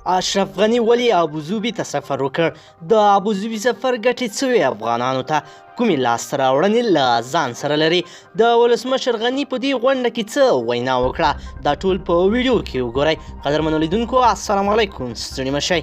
اشرف غني ولې ابوظبي ته سفر وکړ؟ د ابوظبي سفر ګټې څه وې افغانانو ته؟ کومې لاسته راوړنې له ځان سره لري؟ د ولسمشر غني په دې غونډه کې څه وینا وکړه؟ دا ټول په ویډیو کې وګورئ. قدرمنو لیدونکو السلام علیکم، ستړي مه شئ.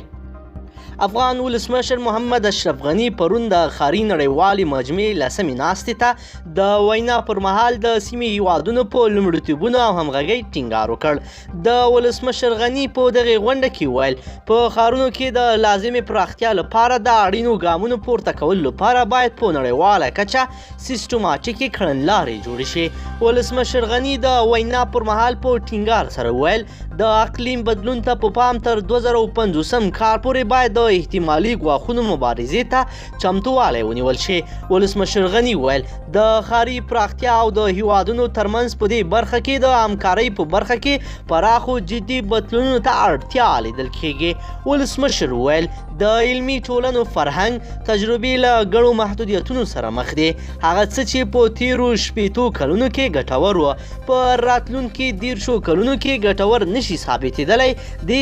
افغان ولسمشر محمد اشرف غني پرون د ښاري نړیوالې مجمع لسمې ناستې ته د وینا پر مهال د سیمې هیوادونو په لومړیتوبونو او همغږۍ ټینګار وکړ. د ولسمشر غني په دغې غونډه کې ویل په ښارونو کې د لازمې پراختیا لپاره د اړینو ګامونو پورته کولو لپاره باید په نړیواله کچه سیسټماتیکې کړنلارې جوړې شي. ولسمشر غني د وینا پر مهال په ټینګار سره ویل د اقلیم بدلون ته په پام تر 2050 کال پورې باید د احتمالي ګواښونو مبارزې ته چمتووالی ونیول شي. ولسمشر غني ویل د ښاري پراختیا او د هیوادونو ترمنځ په دې برخه کې د همکارۍ په برخه کې پراخو جدي بدلونونو ته اړتیا لیدل کیږي. ولسمشر ویل د علمي ټولنو فرهنګ تجربې له ګڼو محدودیتونو سره مخ دي. هغه څه چې په تیرو شپېتو کلونو کې ګټور و په راتلونکي 10 کلونو کې ګټور نشي ثابتېدلی. د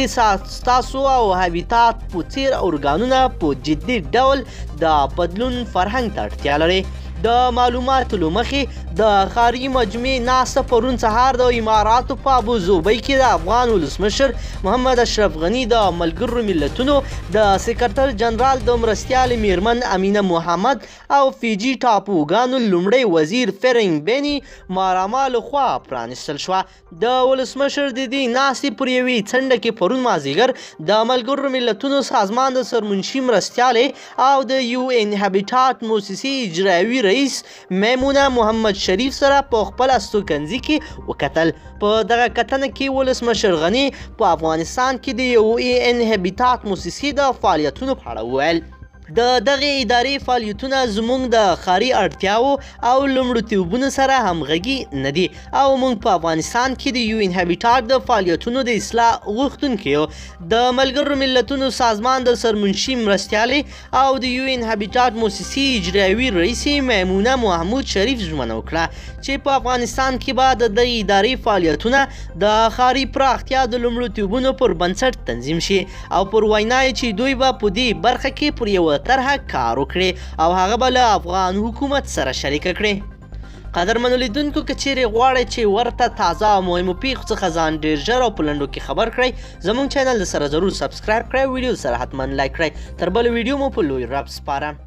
ستاسو او هابیتات په څیر ارګانونه په جدي ډول د بدلون فرهنګ ته اړتیا لري. د معلوماتو له مخې د ښاري مجمع ناسته پرون سهار د اماراتو په ابوظبي کې د افغان ولسمشر محمد اشرف غني د ملګرو ملتونو د سکرتر جنرال د مرستیالې میرمن امینه محمد او فیجي ټاپوګانو لومړی وزیر فرینګ بینی ماراما لخوا پرانستل شوه. د ولسمشر د دې ناستې پر یوې څنډه کې پرون مازدیګر د ملګرو ملتونو سازمان د سرمنشي مرستیالې او د یو ان هابیټات موسسې اجرایوي رئیس میمونه محمد شریف سره په خپل استوګنځي کې وکتل. په دغه کتنه کې ولسمشر غني په افغانستان کې د یو ان هابیټات موسسې د فعالیتونو په اړه وویل. د دغې ادارې فعالیتونه زموږ د ښاري اړتیاو او لومړیتوبونو سره همغږي نه دي او موږ په افغانستان کې د یو ان هابیټات د فعالیتونو د اصلاح غوښتونکي یو. د ملګرو ملتونو سازمان د سرمنشي مرستیالې او د یو ان هابیټات موسسې اجرایوي رئیس میمونه محمود شریف ژمنه وکړه چې په افغانستان کې به د دغې ادارې فعالیتونه د ښاري پراختیا د لومړیتوبونو پر بنسټ تنظیم شي او پر وینا یې چې دوی به په دې برخه کې پر یوه طرحه کار وکړي او هغه به له افغان حکومت سره شریکه کړي. قدرمنو لیدونکو که چیرې غواړئ چې ورته تازه او مهمو پیښو څخه ځان ډېر ژر او په لنډو کې خبر کړئ زموږ چینل سره ضرور سبسکرایب کړئ، ویډیو سره حتما لایک کړئ. تر بل ویډیو مو په لوی رب سپارم.